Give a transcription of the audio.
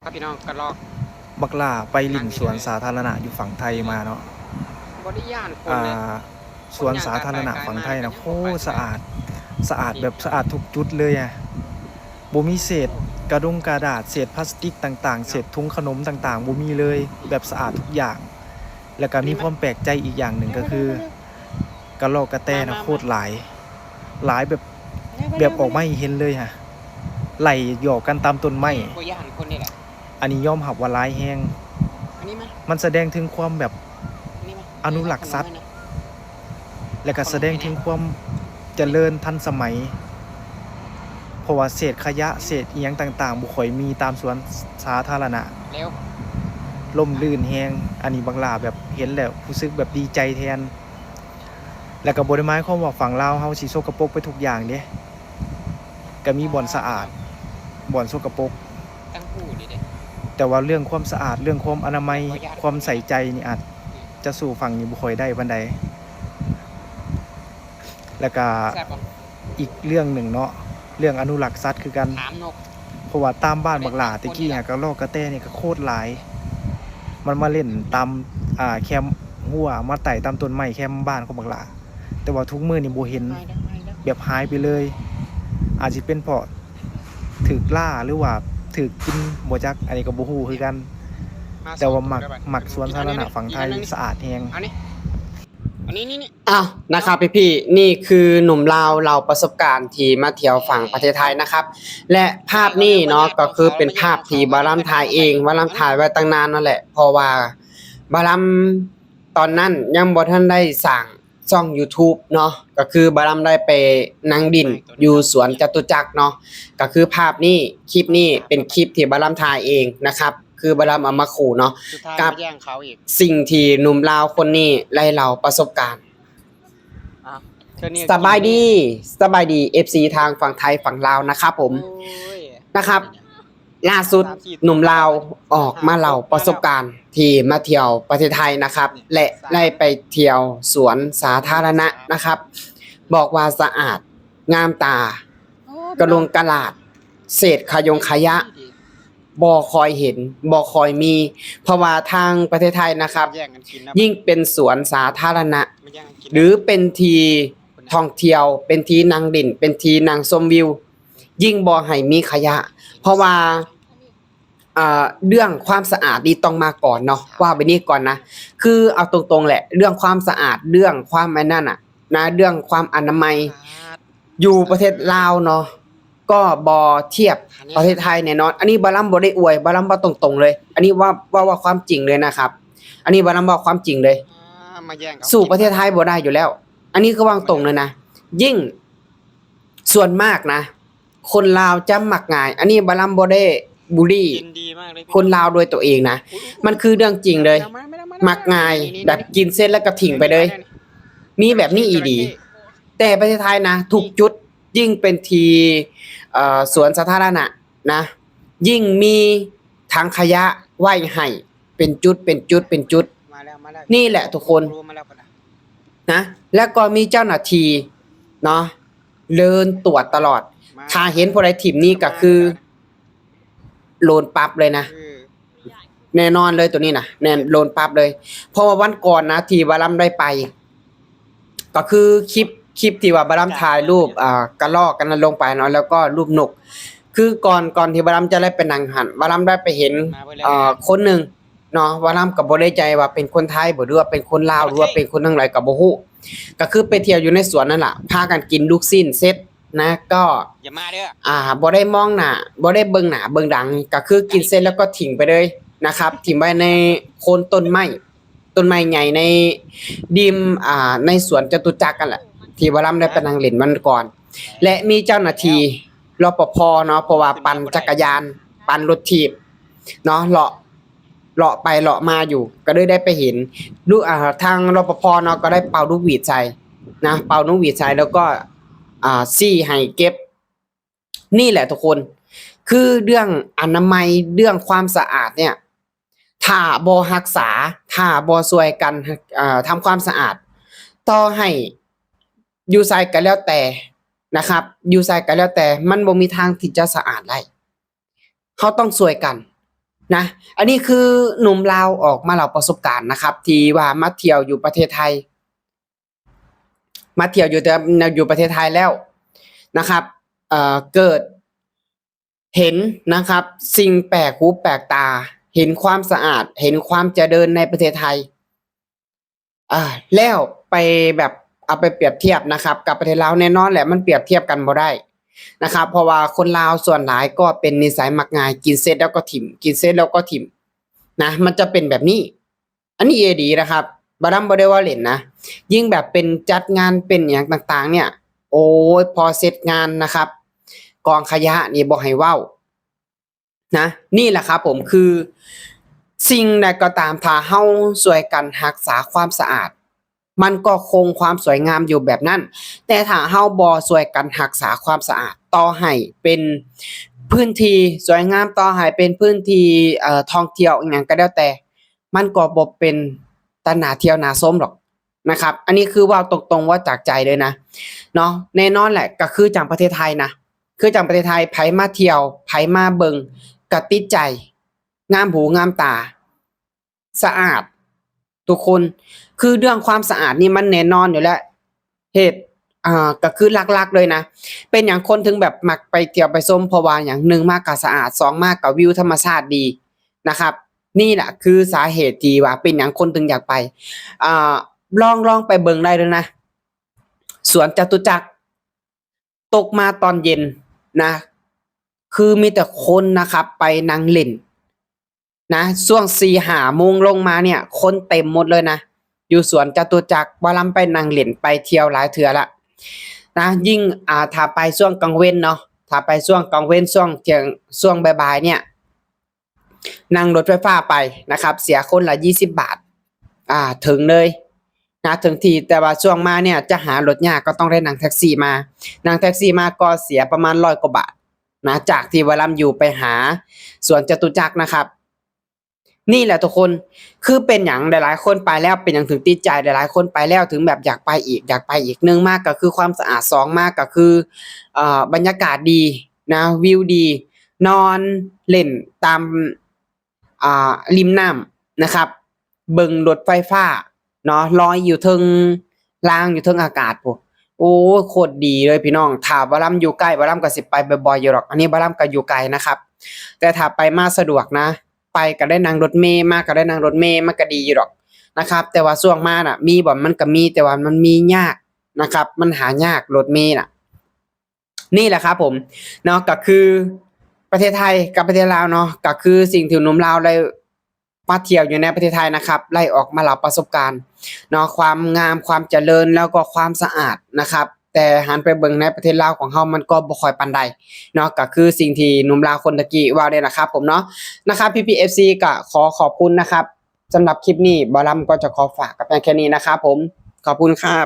ครับพี่น้องกระลอกบักหล่าไปลิ่นสวนสาธารณะอยู่ฝั่งไทยมาเนาะบริยานคนเลยสวนสาธารณะฝั่งไทยนะโคตรสะอาดสะอาดแบบสะอาดทุกจุดเลยอ่ะบ่มีเศษกระดาษเศษพลาสติกต่างๆเศษถุงขนมต่างๆบ่มีเลยแบบสะอาดทุกอย่างแล้วก็มีความแปลกใจอีกอย่างหนึ่งก็คือกระรอกกระแตนะโคตรหลายแบบออกมาให้เห็นเลยฮะไหลหยอกกันตามต้นไม้บริยานคนนี่แหละอันนี้ยอมรับว่าหลายแฮงอันนี้มั้ยมันแสดงถึงความแบบนี่มั้ยอนุรักษ์สัตว์และก็แสดงถึงความเจริญทันสมัยเพราะว่าเศษขยะเศษอีหยังต่างๆบ่ค่อยมีตามสวนสาธารณะเร็วร่มรื่นแฮงอันนี้บักหลาแบบเห็นแล้วรู้สึกแบบดีใจแทนแล้วก็บ่ได้หมายความว่าฝั่งลาวเฮาสิสกปรกไปทุกอย่างเด้ก็มีบ่อนสะอาดบ่อนสกปรกตั้งผู้ดิเด้แต่ว่าเรื่องความสะอาดเรื่องความอนามัยความใส่ใจนี่อาจจะสู่ฝั่งนี้บ่ค่อยได้ปานใดแล้วก็อีกเรื่องหนึ่งเนาะเรื่องอนุรักษ์สัตว์คือกันถามนกเพราะว่าตามบ้านบักหลาตะกี้กระรอกกระแตนี่ก็โคตรหลายมันมาเล่นตามแคมหัวมาไต่ตามต้นไม้แคมบ้านของบักหลาแต่ว่าทุกมื้อนี่บ่เห็นแบบหายไปเลยอาจสิเป็นเพราะถูกล่าหรือว่าถูกกินบ่จักอันนี้ก็บ่ฮู้คือกันแต่ว่ามักสวนสาธารณะฝั่งไทยสะอาดแฮงอันนี้นี่อ้าวนะครับพี่นี่คือหนุ่มลาวเราประสบการณ์ที่มาเที่ยวฝั่งประเทศไทยนะครับและภาพนี้เนาะก็คือเป็นภาพที่บารัมถ่ายเองบารัมถ่ายไว้ตั้งนานนั่นแหละเพราะว่าบารัมตอนนั้นยังบ่ทันได้สร้างช่อง YouTube เนาะก็คือบารัมได้ไปนั่งดินอยู่สวนจตุจักรเนาะก็คือภาพนี้คลิปนี้เป็นคลิปที่บารัมถ่ายเองนะครับคือบารัมเอามาขู่เนาะกับสิ่งที่หนุ่มลาวคนนี้ไล่เล่าประสบการณ์สบายดี FC ทางฝั่งไทยฝั่งลาวนะครับผมนะครับล่าสุดหนุ่มลาวออกมาเล่าประสบการณ์ที่มาเที่ยวประเทศไทยนะครับและได้ไปเที่ยวสวนสาธารณะนะครับบอกว่าสะอาดงามตากระลงกระลาดเศษขยะบ่คอยเห็นบ่คอยมีเพราะว่าทางประเทศไทยนะครับยิ่งเป็นสวนสาธารณะหรือเป็นที่ท่องเที่ยวเป็นที่นั่งเล่นเป็นที่นั่งชมวิวยิ่งบ่ให้มีขยะเพราะว่าเรื่องความสะอาดนี่ต้องมาก่อนเนาะว่าไปนี้ก่อนนะคือเอาตรงๆแหละเรื่องความสะอาดเรื่องความไอ้นั่นน่ะนะเรื่องความอนามัยอยู่ประเทศลาวเนาะก็บ่เทียบประเทศไทยแน่นอนอันนี้บารัมบ่ได้อวยบารัมบ่ตรงๆเลยอันนี้ว่าความจริงเลยนะครับอันนี้บารัมบอกความจริงเลยสู่ประเทศไทยบ่ได้อยู่แล้วอันนี้ก็วางตรงเลยนะยิ่งส่วนมากนะคนลาวจะมักง่ายอันนี้บารัมบ่ได้บุรีคนลาวโดยตัวเองนะมันคือเรื่องจริงเลยมักง่ายแบบกินเสร็จแล้วก็ทิ้งไปเลยมีแบบนี้อีดีแต่ประเทศไทยนะทุกจุดยิ่งเป็นทีสวนสาธารณะนะยิ่งมีถังขยะไว้ให้เป็นจุดนี่แหละทุกคนนะแล้วก็มีเจ้าหน้าที่เนาะเดินตรวจตลอดถ้าเห็นผู้ใดถิ่มนี่ก็คือโลนปั๊บเลยนะแน่นอนเลยตัวนี้นะแน่โลนปั๊บเลยเพราะว่าวันก่อนนะที่บารัมได้ไปก็คือคลิปที่ว่าบารัมถ่ายรูปกระรอกกันลงไปเนาะแล้วก็รูปนกคือก่อนที่บารัมจะได้ไปนั่งหันบารัมได้ไปเห็นคนหนึ่งเนาะบารัมก็บ่ได้ใจว่าเป็นคนไทยบ่หรือว่าเป็นคนลาวหรือว่าเป็นคนทางไหนก็บ่ฮู้ก็คือไปเที่ยวอยู่ในสวนนั่นล่ะพากันกินลูกชิ้นเสร็จนะก็อย่ามาเด้อบ่ได้มองหน้าบ่ได้เบิ่งหน้าเบิ่งหลังก็คือกินเสร็จแล้วก็ทิ้งไปเลยนะครับทิ้งไว้ในโคนต้นไม้ใหญ่ในดิมในสวนจตุจักรกันแหละที่บารัมได้ไปนั่งเล่นมันก่อนและมีเจ้าหน้าที่รปภเนาะเพราะว่าปั่นจักรยานปั่นรถถีบเนาะเลาะไปเลาะมาอยู่ก็ได้ไปเห็นลูกทางรปภเนาะก็ได้เป่าลูกหวีดใส่นะเป่านกหวีดใส่แล้วก็ซี่ให้เก็บนี่แหละทุกคนคือเรื่องอนามัยเรื่องความสะอาดเนี่ยถ้าบ่รักษาถ้าบ่ช่วยกันทำความสะอาดต่อให้อยู่ไสก็แล้วแต่นะครับอยู่ไสก็แล้วแต่มันบ่มีทางที่จะสะอาดได้เขาต้องช่วยกัน นะอันนี้คือหนุ่มลาวออกมาเล่าประสบการณ์นะครับที่ว่ามาเที่ยวอยู่ประเทศไทยมาเที่ยวอยู่ประเทศไทยแล้วนะครับเกิดเห็นนะครับสิ่งแปลกหูแปลกตาเห็นความสะอาดเห็นความเจริญในประเทศไทยแล้วไปแบบเอาไปเปรียบเทียบนะครับกับประเทศลาวแน่นอนแหละมันเปรียบเทียบกันบ่ได้นะครับเพราะว่าคนลาวส่วนหลายก็เป็นนิสัยมักง่ายกินเสร็จแล้วก็ถิ่มกินเสร็จแล้วก็ถิ่มนะมันจะเป็นแบบนี้อันนี้ดีนะครับบ่ได้ว่าเล่นนะยิ่งแบบเป็นจัดงานเป็นอย่างต่างๆเนี่ยโอ้ยพอเสร็จงานนะครับกองขยะนี่บ่ให้เว้านะนี่แหละครับผมคือสิ่งใดก็ตามถ้าเฮาช่วยกันรักษาความสะอาดมันก็คงความสวยงามอยู่แบบนั้นแต่ถ้าเฮาบ่ช่วยกันรักษาความสะอาดต่อให้เป็นพื้นที่สวยงามต่อให้เป็นพื้นที่ท่องเที่ยวอิหยังก็แล้วแต่มันก็บ่เป็นตาหน้าเที่ยวหน้าชมหรอกนะครับอันนี้คือเว้าตรงๆว่าจากใจเลยนะเนาะแน่นอนแหละก็คือจังประเทศไทยนะคือจังประเทศไทยไผมาเที่ยวไผมาเบิ่งก็ติดใจงามหูงามตาสะอาดทุกคนคือเรื่องความสะอาดนี่มันแน่นอนอยู่แล้วเหตุก็คือหลักๆเลยนะเป็นหยังคนถึงแบบมักไปเที่ยวไปชมเพราะว่าหยัง1มากก็สะอาด2มากก็วิวธรรมชาติดีนะครับนี่แหละคือสาเหตุที่ว่าเป็นหยังคนถึงอยากไปลองไปเบิ่งได้เลยนะสวนจตุจักรตกมาตอนเย็นนะคือมีแต่คนนะครับไปนั่งเล่นนะช่วง 4-5 โมงลงมาเนี่ยคนเต็มหมดเลยนะอยู่สวนจตุจักรบ่ลำไปนั่งเล่นไปเที่ยวหลายเทื่อละนะยิ่งถ้าไปช่วงกลางเว้นเนาะถ้าไปช่วงกลางเว้นช่วงเที่ยงช่วงบ่ายๆเนี่ยนั่งรถไฟฟ้าไปนะครับเสียคนละ20 บาทถึงเลยนะถึงที่แต่ว่าช่วงมาเนี่ยจะหารถยากก็ต้องได้นั่งแท็กซี่มานั่งแท็กซี่มาก็เสียประมาณ100 กว่าบาทนะจากที่ว่าลำอยู่ไปหาสวนจตุจักรนะครับนี่แหละทุกคนคือเป็นหยังหลายๆคนไปแล้วเป็นหยังถึงติดใจหลายๆคนไปแล้วถึงแบบอยากไปอีก1มากก็คือความสะอาด2มากก็คือบรรยากาศดีนะวิวดีนอนเล่นตามริมน้ำนะครับเบิ่งรถไฟฟ้าเนาะลอยอยู่เทิงลางอยู่เทิงอากาศพุโอ้โคตรดีเลยพี่น้องถ้าบ่ลำอยู่ใกล้บ่ลำก็สิไปบ่อยๆอยู่หรอกอันนี้บ่ลำก็อยู่ไกลนะครับแต่ถ้าไปมาสะดวกนะไปก็ได้นั่งรถเมล์มาก็ได้นั่งรถเมล์มันก็ดีอยู่หรอกนะครับแต่ว่าช่วงมาน่ะมีบ่มันก็มีแต่ว่ามันมียากนะครับมันหายากรถเมล์น่ะนี่แหละครับผมเนาะก็คือประเทศไทยกับประเทศลาวเนาะก็คือสิ่งที่หนุ่มลาวได้มาเที่ยวอยู่ในประเทศไทยนะครับไล่ออกมาเล่าประสบการณ์เนาะความงามความเจริญแล้วก็ความสะอาดนะครับแต่หันไปเบิ่งในประเทศลาวของเฮามันก็บ่ค่อยปานใดเนาะก็คือสิ่งที่หนุ่มลาวคนตะกี้ว่าได้นะครับผมเนาะนะครับพี่ๆ FC ก็ขอขอบคุณนะครับสำหรับคลิปนี้บ่ลำก็จะขอฝากกับแค่นี้นะครับผมขอบคุณครับ